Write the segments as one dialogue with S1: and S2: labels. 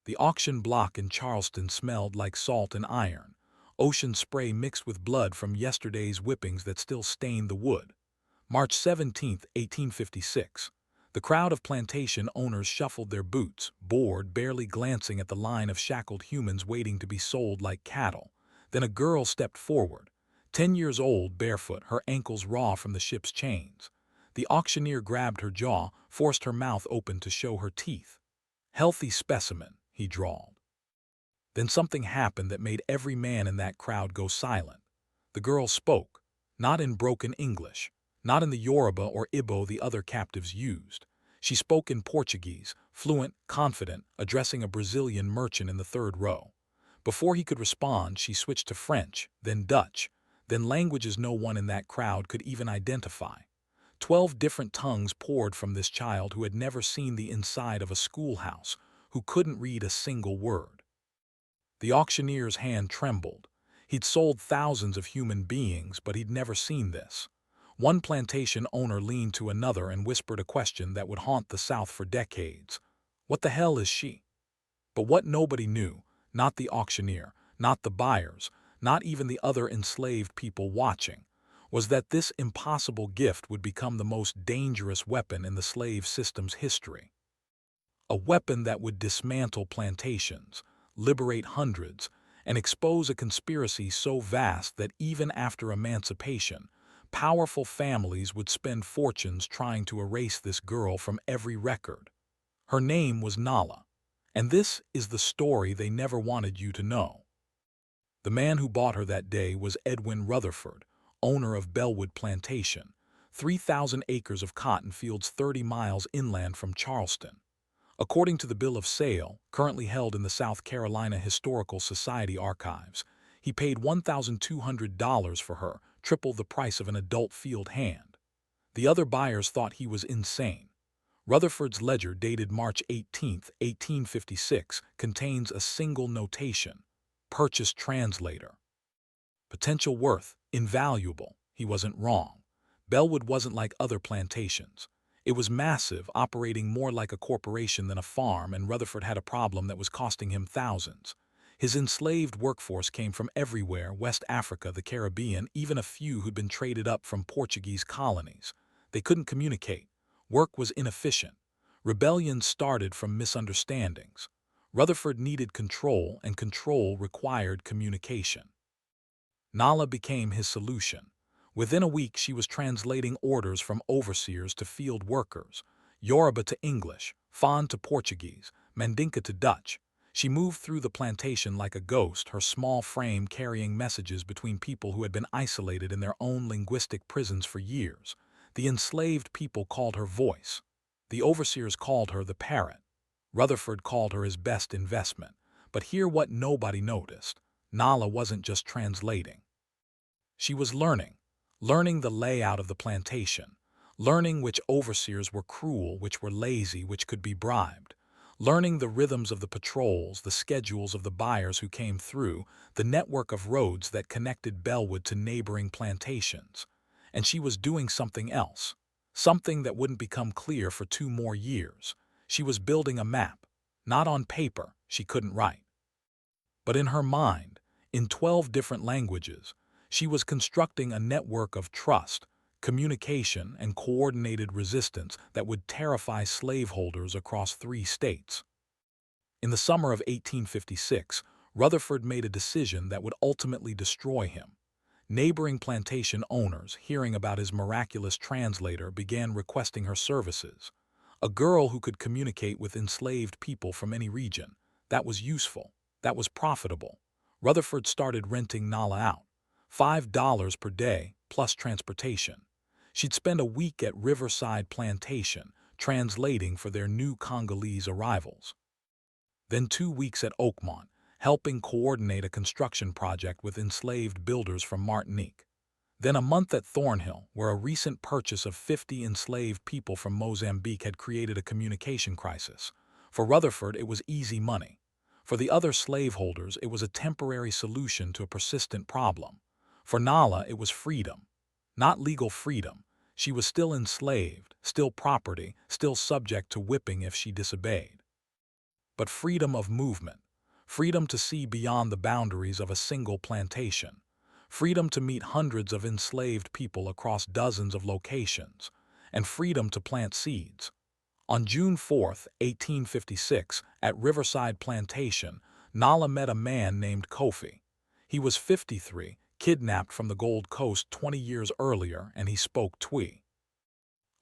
S1: The auction block in Charleston smelled like salt and iron, ocean spray mixed with blood from yesterday's whippings that still stained the wood. March 17, 1856. The crowd of plantation owners shuffled their boots, bored, barely glancing at the line of shackled humans waiting to be sold like cattle. Then a girl stepped forward, 10 years old, barefoot, her ankles raw from the ship's chains. The auctioneer grabbed her jaw, forced her mouth open to show her teeth. "Healthy specimen," he drawled. Then something happened that made every man in that crowd go silent. The girl spoke, not in broken English, not in the Yoruba or Igbo the other captives used. She spoke in Portuguese, fluent, confident, addressing a Brazilian merchant in the third row. Before he could respond, she switched to French, then Dutch, then languages no one in that crowd could even identify. 12 different tongues poured from this child who had never seen the inside of a schoolhouse, who couldn't read a single word. The auctioneer's hand trembled. He'd sold thousands of human beings, but he'd never seen this. One plantation owner leaned to another and whispered a question that would haunt the South for decades. "What the hell is she?" But what nobody knew, not the auctioneer, not the buyers, not even the other enslaved people watching, was that this impossible gift would become the most dangerous weapon in the slave system's history. A weapon that would dismantle plantations, liberate hundreds, and expose a conspiracy so vast that even after emancipation, powerful families would spend fortunes trying to erase this girl from every record. Her name was Nala, and this is the story they never wanted you to know. The man who bought her that day was Edwin Rutherford, owner of Bellwood Plantation, 3,000 acres of cotton fields 30 miles inland from Charleston. According to the bill of sale, currently held in the South Carolina Historical Society archives, he paid $1,200 for her, triple the price of an adult field hand. The other buyers thought he was insane. Rutherford's ledger, dated March 18, 1856, contains a single notation: "Purchase translator." Potential worth: invaluable. He wasn't wrong. Bellwood wasn't like other plantations. It was massive, operating more like a corporation than a farm, and Rutherford had a problem that was costing him thousands. His enslaved workforce came from everywhere: West Africa, the Caribbean, even a few who'd been traded up from Portuguese colonies. They couldn't communicate. Work was inefficient. Rebellions started from misunderstandings. Rutherford needed control, and control required communication. Nala became his solution. Within a week, she was translating orders from overseers to field workers, Yoruba to English, Fon to Portuguese, Mandinka to Dutch. She moved through the plantation like a ghost, her small frame carrying messages between people who had been isolated in their own linguistic prisons for years. The enslaved people called her Voice. The overseers called her the Parrot. Rutherford called her his best investment. But hear what nobody noticed. Nala wasn't just translating. She was learning the layout of the plantation, learning which overseers were cruel, which were lazy, which could be bribed, learning the rhythms of the patrols, the schedules of the buyers who came through, the network of roads that connected Bellwood to neighboring plantations. And she was doing something else, something that wouldn't become clear for 2 more years. She was building a map, not on paper, she couldn't write, but in her mind, in 12 different languages. She was constructing a network of trust, communication, and coordinated resistance that would terrify slaveholders across 3 states. In the summer of 1856, Rutherford made a decision that would ultimately destroy him. Neighboring plantation owners, hearing about his miraculous translator, began requesting her services. A girl who could communicate with enslaved people from any region. That was useful. That was profitable. Rutherford started renting Nala out. $5 per day, plus transportation. She'd spend a week at Riverside Plantation, translating for their new Congolese arrivals. Then 2 weeks at Oakmont, helping coordinate a construction project with enslaved builders from Martinique. Then a month at Thornhill, where a recent purchase of 50 enslaved people from Mozambique had created a communication crisis. For Rutherford, it was easy money. For the other slaveholders, it was a temporary solution to a persistent problem. For Nala, it was freedom. Not legal freedom. She was still enslaved, still property, still subject to whipping if she disobeyed. but freedom of movement, freedom to see beyond the boundaries of a single plantation, freedom to meet hundreds of enslaved people across dozens of locations, and freedom to plant seeds. On June 4, 1856, at Riverside Plantation, Nala met a man named Kofi. He was 53, kidnapped from the Gold Coast 20 years earlier, and he spoke Twi.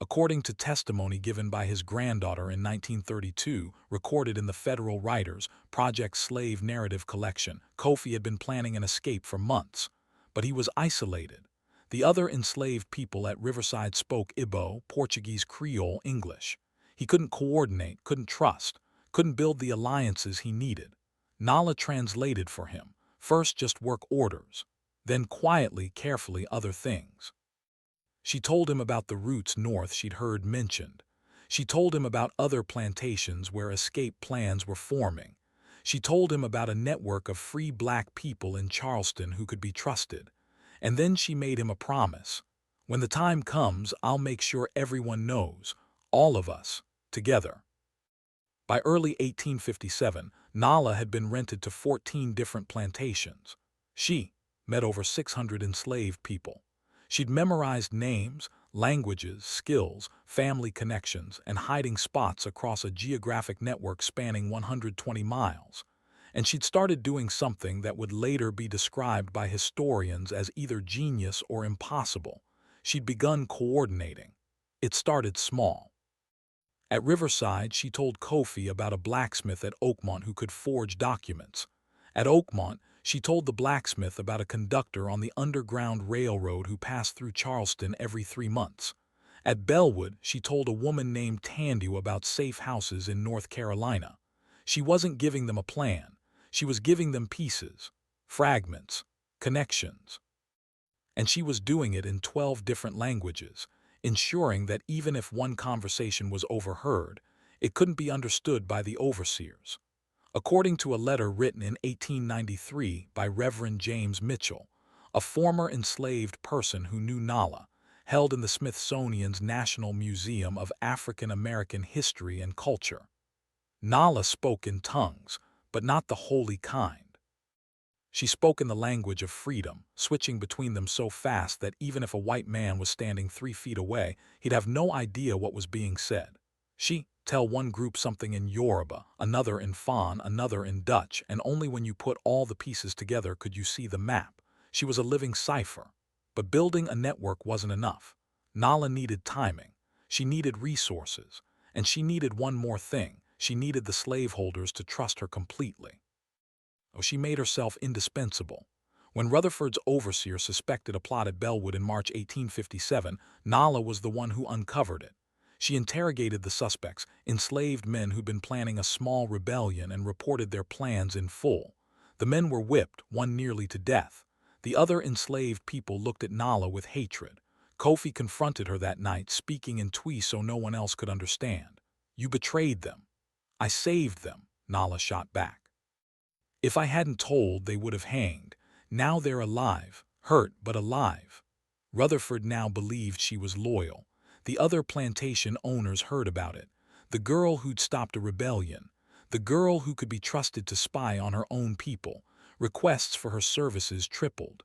S1: According to testimony given by his granddaughter in 1932, recorded in the Federal Writers Project Slave Narrative Collection, Kofi had been planning an escape for months, but he was isolated. The other enslaved people at Riverside spoke Igbo, Portuguese, Creole, English. He couldn't coordinate, couldn't trust, couldn't build the alliances he needed. Nala translated for him, first just work orders, then quietly, carefully other things. She told him about the routes north she'd heard mentioned. She told him about other plantations where escape plans were forming. She told him about a network of free black people in Charleston who could be trusted. And then she made him a promise. When the time comes, I'll make sure everyone knows, all of us, together. By early 1857, Nala had been rented to 14 different plantations. She met over 600 enslaved people. She'd memorized names, languages, skills, family connections, and hiding spots across a geographic network spanning 120 miles. And she'd started doing something that would later be described by historians as either genius or impossible. She'd begun coordinating. It started small. At Riverside, she told Kofi about a blacksmith at Oakmont who could forge documents. At Oakmont, she told the blacksmith about a conductor on the Underground Railroad who passed through Charleston every 3 months. At Bellwood, she told a woman named Tandu about safe houses in North Carolina. She wasn't giving them a plan. She was giving them pieces, fragments, connections. And she was doing it in 12 different languages, ensuring that even if one conversation was overheard, it couldn't be understood by the overseers. According to a letter written in 1893 by Reverend James Mitchell, a former enslaved person who knew Nala, held in the Smithsonian's National Museum of African American History and Culture. Nala spoke in tongues, but not the holy kind. She spoke in the language of freedom, switching between them so fast that even if a white man was standing 3 feet away, he'd have no idea what was being said. She tell one group something in Yoruba, another in Fon, another in Dutch, and only when you put all the pieces together could you see the map. She was a living cipher. But building a network wasn't enough. Nala needed timing. She needed resources. And she needed one more thing. She needed the slaveholders to trust her completely. Oh, she made herself indispensable. When Rutherford's overseer suspected a plot at Bellwood in March 1857, Nala was the one who uncovered it. She interrogated the suspects, enslaved men who'd been planning a small rebellion, and reported their plans in full. The men were whipped, one nearly to death. The other enslaved people looked at Nala with hatred. Kofi confronted her that night, speaking in Twi so no one else could understand. "You betrayed them." "I saved them," Nala shot back. "If I hadn't told, they would have hanged. Now they're alive, hurt but alive." Rutherford now believed she was loyal. The other plantation owners heard about it. The girl who'd stopped a rebellion. The girl who could be trusted to spy on her own people. Requests for her services tripled.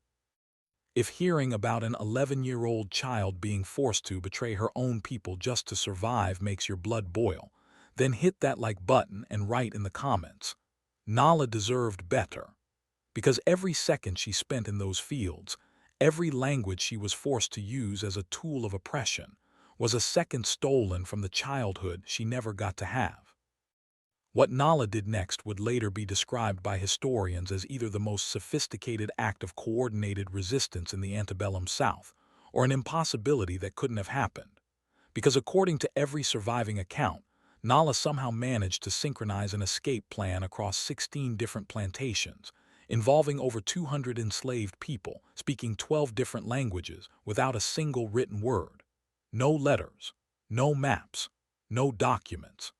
S1: If hearing about an 11-year-old child being forced to betray her own people just to survive makes your blood boil, then hit that like button and write in the comments. Nala deserved better. Because every second she spent in those fields, every language she was forced to use as a tool of oppression, was a second stolen from the childhood she never got to have. What Nala did next would later be described by historians as either the most sophisticated act of coordinated resistance in the antebellum South, or an impossibility that couldn't have happened. Because according to every surviving account, Nala somehow managed to synchronize an escape plan across 16 different plantations, involving over 200 enslaved people, speaking 12 different languages, without a single written word. No letters, no maps, no documents.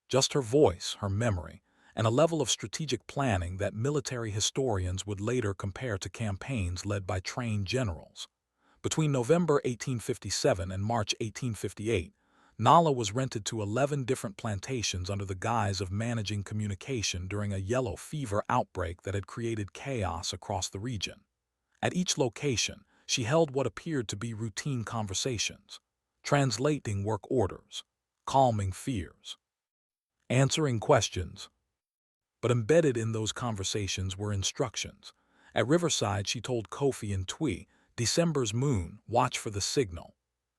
S1: Just her voice, her memory, and a level of strategic planning that military historians would later compare to campaigns led by trained generals. Between November 1857 and March 1858, Nala was rented to 11 different plantations under the guise of managing communication during a yellow fever outbreak that had created chaos across the region. At each location, she held what appeared to be routine conversations, translating work orders, calming fears, answering questions. But embedded in those conversations were instructions. At Riverside, she told Kofi and Twee, "December's moon, watch for the signal."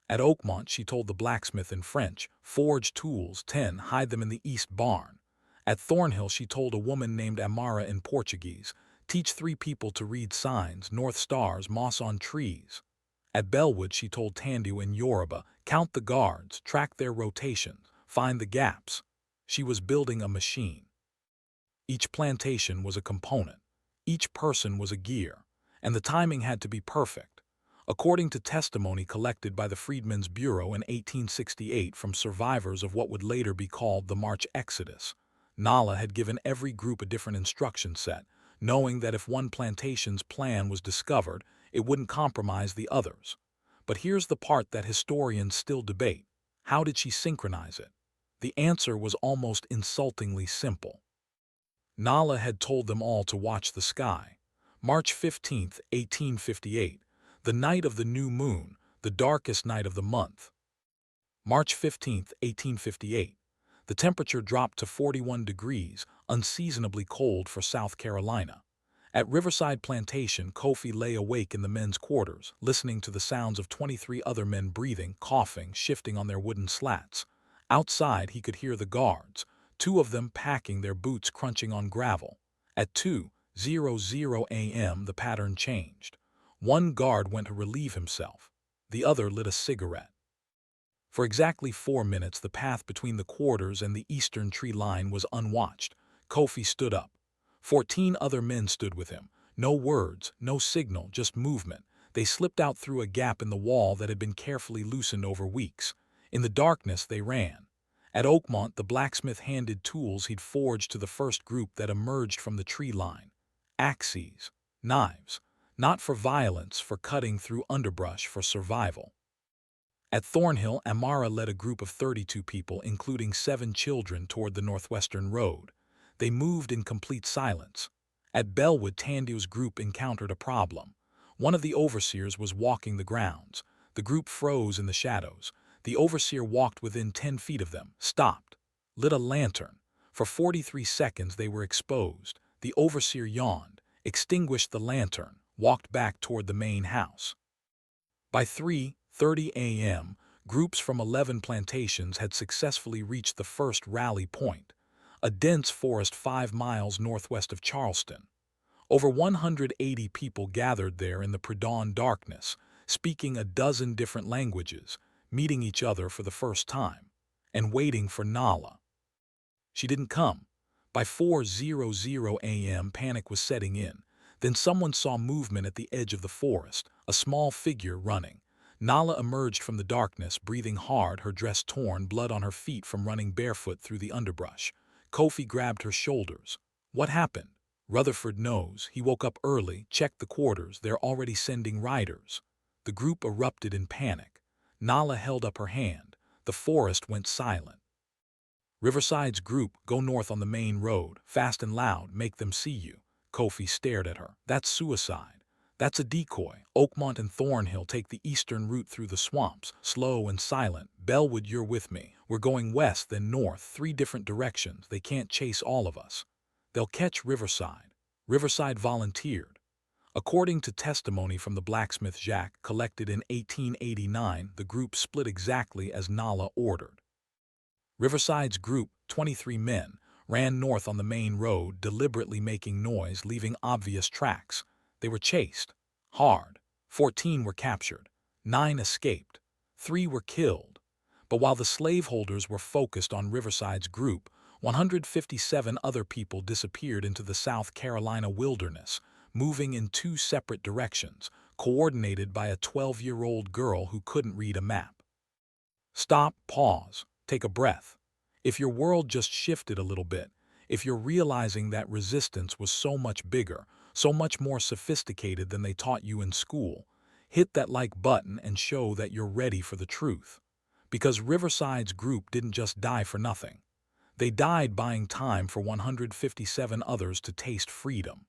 S1: At Oakmont, she told the blacksmith in French, "Forge tools, 10, hide them in the east barn." At Thornhill, she told a woman named Amara in Portuguese, "Teach 3 people to read signs, north stars, moss on trees." At Bellwood, she told Tandu in Yoruba, "Count the guards, track their rotations, find the gaps." She was building a machine. Each plantation was a component. Each person was a gear. And the timing had to be perfect. According to testimony collected by the Freedmen's Bureau in 1868 from survivors of what would later be called the March Exodus, Nala had given every group a different instruction set, knowing that if one plantation's plan was discovered, it wouldn't compromise the others. But here's the part that historians still debate. How did she synchronize it? The answer was almost insultingly simple. Nala had told them all to watch the sky. March 15, 1858, the night of the new moon, the darkest night of the month. March 15, 1858, the temperature dropped to 41 degrees, unseasonably cold for South Carolina. At Riverside Plantation, Kofi lay awake in the men's quarters, listening to the sounds of 23 other men breathing, coughing, shifting on their wooden slats. Outside, he could hear the guards, 2 of them packing their boots crunching on gravel. At 2:00 a.m. the pattern changed. One guard went to relieve himself. The other lit a cigarette. For exactly 4 minutes the path between the quarters and the eastern tree line was unwatched. Kofi stood up. 14 other men stood with him. No words, no signal, just movement. They slipped out through a gap in the wall that had been carefully loosened over weeks. In the darkness they ran. At Oakmont, the blacksmith handed tools he'd forged to the first group that emerged from the tree line. Axes, knives, not for violence, for cutting through underbrush, for survival. At Thornhill, Amara led a group of 32 people, including 7 children, toward the northwestern road. They moved in complete silence. At Bellwood, Tandu's group encountered a problem. One of the overseers was walking the grounds. The group froze in the shadows. The overseer walked within 10 feet of them, stopped, lit a lantern. For 43 seconds they were exposed. The overseer yawned, extinguished the lantern, walked back toward the main house. By 3:30 a.m., groups from 11 plantations had successfully reached the first rally point, a dense forest 5 miles northwest of Charleston. Over 180 people gathered there in the pre-dawn darkness, speaking a dozen different languages, meeting each other for the first time, and waiting for Nala. She didn't come. By 4:00 a.m., panic was setting in. Then someone saw movement at the edge of the forest, a small figure running. Nala emerged from the darkness, breathing hard, her dress torn, blood on her feet from running barefoot through the underbrush. Kofi grabbed her shoulders. "What happened?" "Rutherford knows. He woke up early, checked the quarters. They're already sending riders." The group erupted in panic. Nala held up her hand. The forest went silent. Riverside's group, "Go north on the main road, fast and loud, make them see you." Kofi stared at her. "That's suicide. That's a decoy." Oakmont and Thornhill, "Take the eastern route through the swamps, slow and silent." Bellwood, "You're with me. We're going west, then north, 3 different directions. They can't chase all of us. They'll catch Riverside." Riverside volunteered. According to testimony from the blacksmith Jacques, collected in 1889, the group split exactly as Nala ordered. Riverside's group, 23 men, ran north on the main road, deliberately making noise, leaving obvious tracks. They were chased. Hard. 14 were captured. 9 escaped. 3 were killed. But while the slaveholders were focused on Riverside's group, 157 other people disappeared into the South Carolina wilderness, moving in 2 separate directions, coordinated by a 12-year-old girl who couldn't read a map. Stop, pause, take a breath. If your world just shifted a little bit, if you're realizing that resistance was so much bigger, so much more sophisticated than they taught you in school, hit that like button and show that you're ready for the truth. because Riverside's group didn't just die for nothing. They died buying time for 157 others to taste freedom.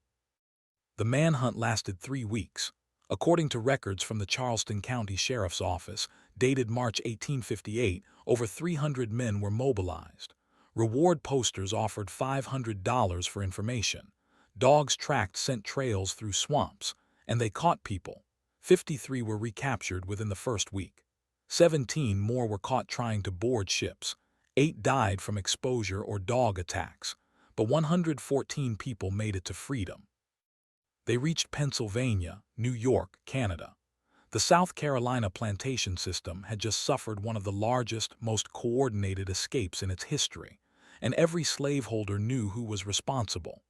S1: The manhunt lasted 3 weeks. According to records from the Charleston County Sheriff's Office, dated March 1858, over 300 men were mobilized. Reward posters offered $500 for information. Dogs tracked scent trails through swamps, and they caught people. 53 were recaptured within the first week. 17 more were caught trying to board ships. 8 died from exposure or dog attacks, but 114 people made it to freedom. They reached Pennsylvania, New York, Canada. The South Carolina plantation system had just suffered one of the largest, most coordinated escapes in its history, and every slaveholder knew who was responsible.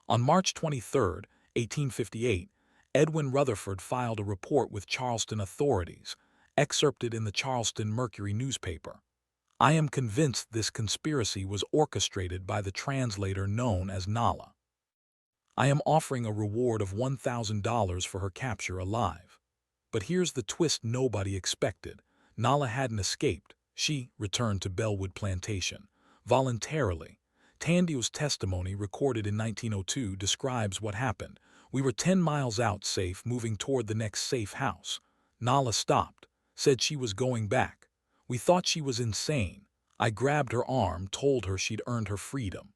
S1: On March 23, 1858, Edwin Rutherford filed a report with Charleston authorities, excerpted in the Charleston Mercury newspaper. "I am convinced this conspiracy was orchestrated by the translator known as Nala. I am offering a reward of $1,000 for her capture alive." But here's the twist nobody expected. Nala hadn't escaped. She returned to Bellwood Plantation, voluntarily. Tandio's testimony, recorded in 1902, describes what happened. "We were 10 miles out safe, moving toward the next safe house. Nala stopped, said she was going back. We thought she was insane. I grabbed her arm, told her she'd earned her freedom.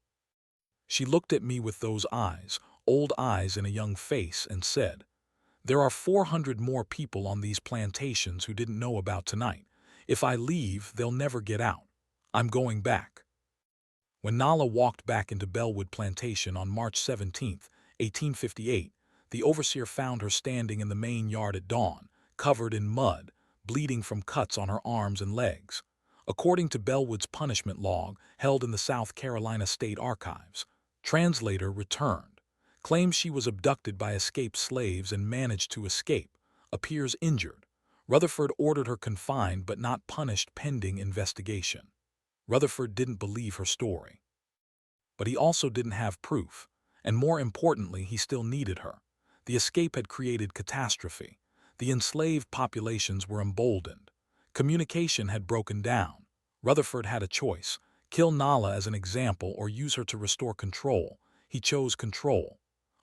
S1: She looked at me with those eyes, old eyes in a young face, and said, 'There are 400 more people on these plantations who didn't know about tonight. If I leave, they'll never get out. I'm going back.'" When Nala walked back into Bellwood Plantation on March 17, 1858, the overseer found her standing in the main yard at dawn, covered in mud, bleeding from cuts on her arms and legs. According to Bellwood's punishment log, held in the South Carolina State Archives, translator returned, claims she was abducted by escaped slaves and managed to escape, appears injured. Rutherford ordered her confined but not punished pending investigation. Rutherford didn't believe her story. But he also didn't have proof, and more importantly, he still needed her. The escape had created catastrophe. The enslaved populations were emboldened. Communication had broken down. Rutherford had a choice: kill Nala as an example or use her to restore control. He chose control.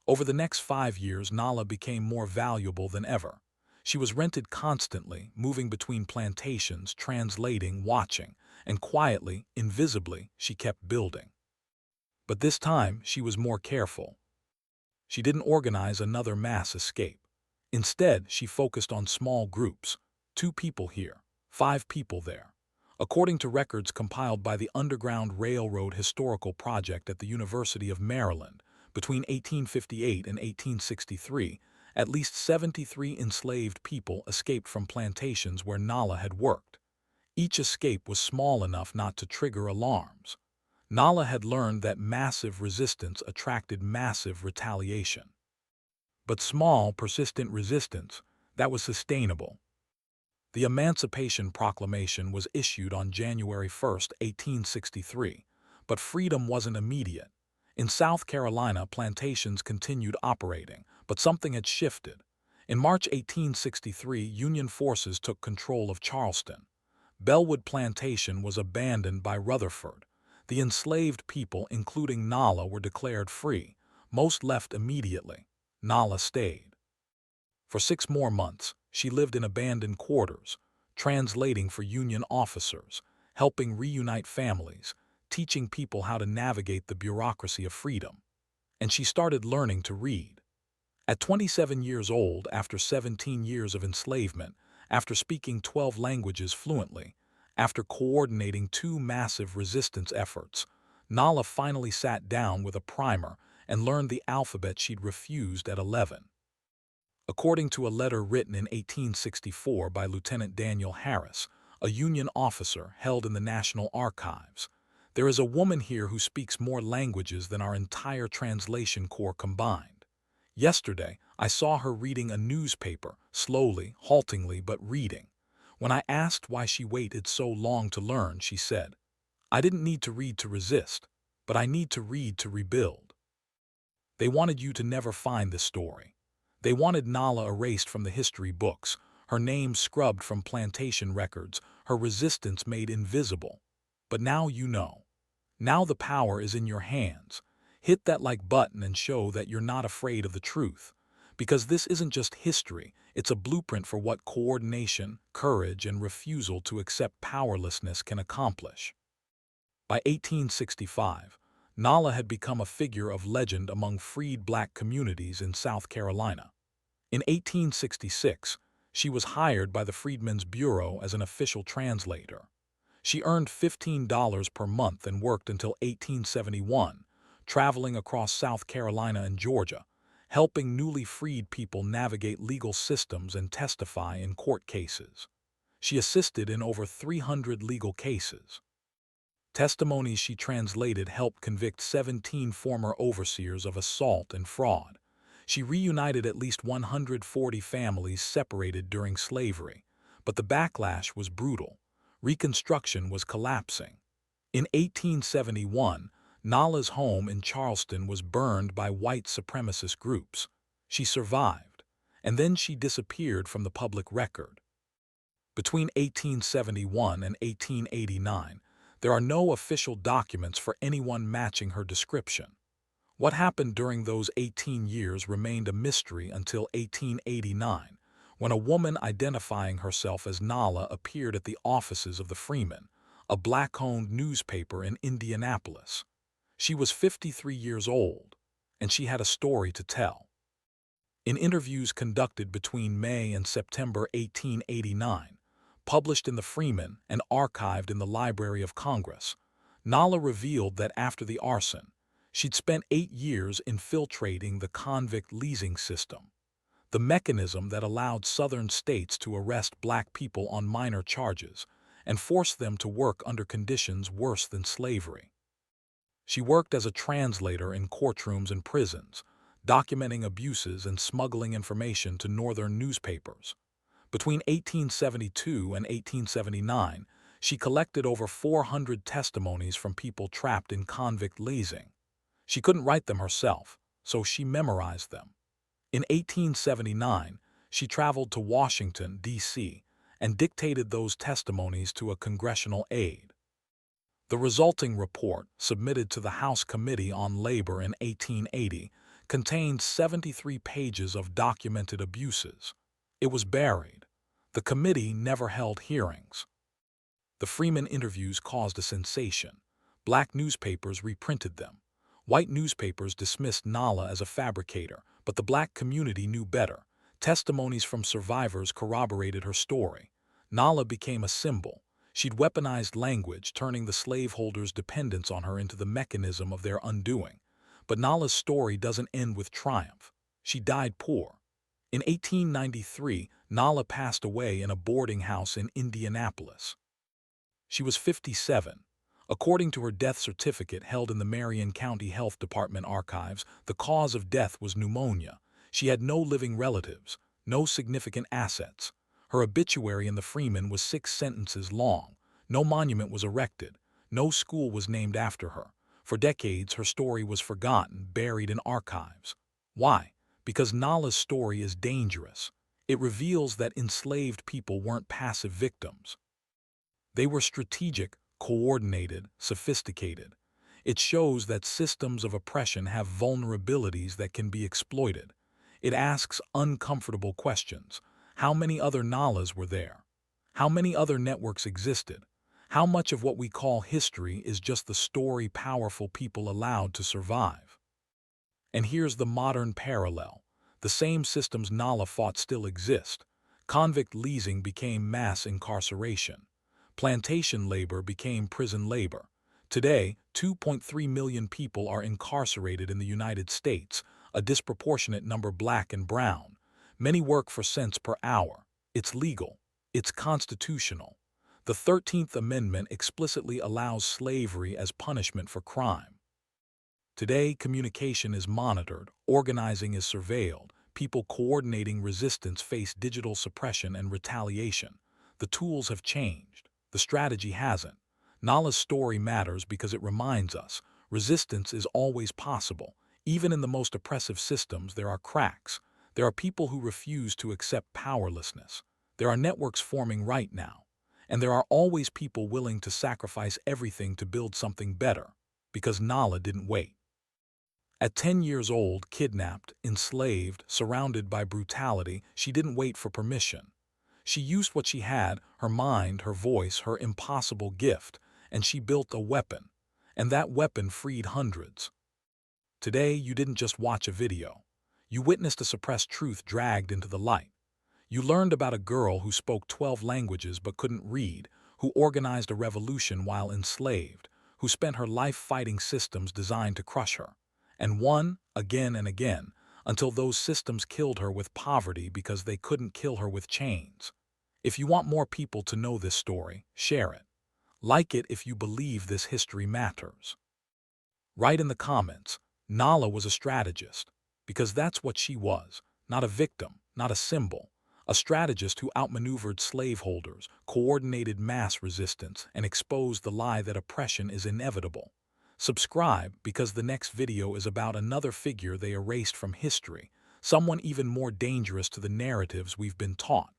S1: Over the next 5 years, Nala became more valuable than ever. She was rented constantly, moving between plantations, translating, watching, and quietly, invisibly, she kept building. But this time, she was more careful. She didn't organize another mass escape. Instead, she focused on small groups: 2 people here, 5 people there. According to records compiled by the Underground Railroad Historical Project at the University of Maryland, between 1858 and 1863, at least 73 enslaved people escaped from plantations where Nala had worked. Each escape was small enough not to trigger alarms. Nala had learned that massive resistance attracted massive retaliation. But small, persistent resistance, that was sustainable. The Emancipation Proclamation was issued on January 1, 1863, but freedom wasn't immediate. In South Carolina, plantations continued operating, but something had shifted. In March 1863, Union forces took control of Charleston. Bellwood Plantation was abandoned by Rutherford. The enslaved people, including Nala, were declared free. Most left immediately. Nala stayed. For 6 more months, she lived in abandoned quarters, translating for Union officers, helping reunite families, teaching people how to navigate the bureaucracy of freedom. And she started learning to read. At 27 years old, after 17 years of enslavement, after speaking 12 languages fluently, after coordinating 2 massive resistance efforts, Nala finally sat down with a primer and learned the alphabet she'd refused at 11. According to a letter written in 1864 by Lieutenant Daniel Harris, a Union officer held in the National Archives, "There is a woman here who speaks more languages than our entire translation corps combined. Yesterday, I saw her reading a newspaper, slowly, haltingly, but reading. When I asked why she waited so long to learn, she said, 'I didn't need to read to resist, but I need to read to rebuild.'" They wanted you to never find this story. They wanted Nala erased from the history books, her name scrubbed from plantation records, her resistance made invisible. But now you know. Now the power is in your hands. Hit that like button and show that you're not afraid of the truth. Because this isn't just history, it's a blueprint for what coordination, courage, and refusal to accept powerlessness can accomplish. By 1865, Nala had become a figure of legend among freed black communities in South Carolina. In 1866, she was hired by the Freedmen's Bureau as an official translator. She earned $15 per month and worked until 1871, traveling across South Carolina and Georgia, helping newly freed people navigate legal systems and testify in court cases. She assisted in over 300 legal cases. Testimonies she translated helped convict 17 former overseers of assault and fraud. She reunited at least 140 families separated during slavery, but the backlash was brutal. Reconstruction was collapsing. In 1871, Nala's home in Charleston was burned by white supremacist groups. She survived, and then she disappeared from the public record. Between 1871 and 1889, there are no official documents for anyone matching her description. What happened during those 18 years remained a mystery until 1889, when a woman identifying herself as Nala appeared at the offices of the Freeman, a black-owned newspaper in Indianapolis. She was 53 years old, and she had a story to tell. In interviews conducted between May and September 1889, published in the Freeman and archived in the Library of Congress, Nala revealed that after the arson, she'd spent 8 years infiltrating the convict leasing system, the mechanism that allowed southern states to arrest black people on minor charges and force them to work under conditions worse than slavery. She worked as a translator in courtrooms and prisons, documenting abuses and smuggling information to northern newspapers. Between 1872 and 1879, she collected over 400 testimonies from people trapped in convict leasing. She couldn't write them herself, so she memorized them. In 1879, she traveled to Washington, D.C., and dictated those testimonies to a congressional aide. The resulting report, submitted to the House Committee on Labor in 1880, contained 73 pages of documented abuses. It was buried. The committee never held hearings. The Freeman interviews caused a sensation. Black newspapers reprinted them. White newspapers dismissed Nala as a fabricator, but the black community knew better. Testimonies from survivors corroborated her story. Nala became a symbol. She'd weaponized language, turning the slaveholders' dependence on her into the mechanism of their undoing. But Nala's story doesn't end with triumph. She died poor. In 1893, Nala passed away in a boarding house in Indianapolis. She was 57. According to her death certificate held in the Marion County Health Department archives, the cause of death was pneumonia. She had no living relatives, no significant assets. Her obituary in the Freeman was 6 sentences long. No monument was erected. No school was named after her. For decades, her story was forgotten, buried in archives. Why? Because Nala's story is dangerous. It reveals that enslaved people weren't passive victims. They were strategic, coordinated, sophisticated. It shows that systems of oppression have vulnerabilities that can be exploited. It asks uncomfortable questions. How many other Nalas were there? How many other networks existed? How much of what we call history is just the story powerful people allowed to survive? And here's the modern parallel. The same systems Nala fought still exist. Convict leasing became mass incarceration. Plantation labor became prison labor. Today, 2.3 million people are incarcerated in the United States, a disproportionate number black and brown. Many work for cents per hour. It's legal. It's constitutional. The 13th Amendment explicitly allows slavery as punishment for crime. Today, communication is monitored, organizing is surveilled, people coordinating resistance face digital suppression and retaliation. The tools have changed. The strategy hasn't. Nala's story matters because it reminds us resistance is always possible. Even in the most oppressive systems, there are cracks. There are people who refuse to accept powerlessness. There are networks forming right now. And there are always people willing to sacrifice everything to build something better, because Nala didn't wait. At 10 years old, kidnapped, enslaved, surrounded by brutality, she didn't wait for permission. She used what she had, her mind, her voice, her impossible gift, and she built a weapon. And that weapon freed hundreds. Today, you didn't just watch a video. You witnessed a suppressed truth dragged into the light. You learned about a girl who spoke 12 languages but couldn't read, who organized a revolution while enslaved, who spent her life fighting systems designed to crush her, and won again and again, until those systems killed her with poverty because they couldn't kill her with chains. If you want more people to know this story, share it. Like it if you believe this history matters. Write in the comments, Nala was a strategist, because that's what she was, not a victim, not a symbol. A strategist who outmaneuvered slaveholders, coordinated mass resistance, and exposed the lie that oppression is inevitable. Subscribe because the next video is about another figure they erased from history, someone even more dangerous to the narratives we've been taught,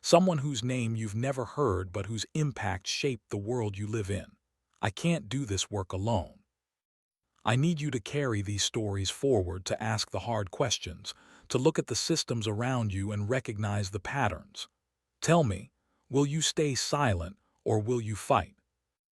S1: someone whose name you've never heard but whose impact shaped the world you live in. I can't do this work alone. I need you to carry these stories forward, to ask the hard questions, to look at the systems around you and recognize the patterns. Tell me, will you stay silent or will you fight?